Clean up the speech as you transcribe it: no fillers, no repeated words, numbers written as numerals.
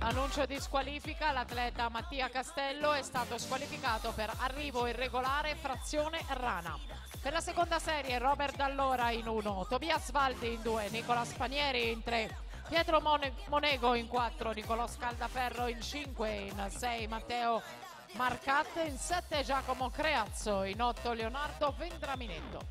Annuncio di squalifica: l'atleta Mattia Castello è stato squalificato per arrivo irregolare frazione rana. Per la seconda serie Robert D'Allora in 1, Tobias Valdi in 2, Nicola Spanieri in 3, Pietro Monego in 4, Nicolò Scaldaferro in 5, in 6 Matteo Marcat, in 7 Giacomo Creazzo, in 8 Leonardo Vendraminetto.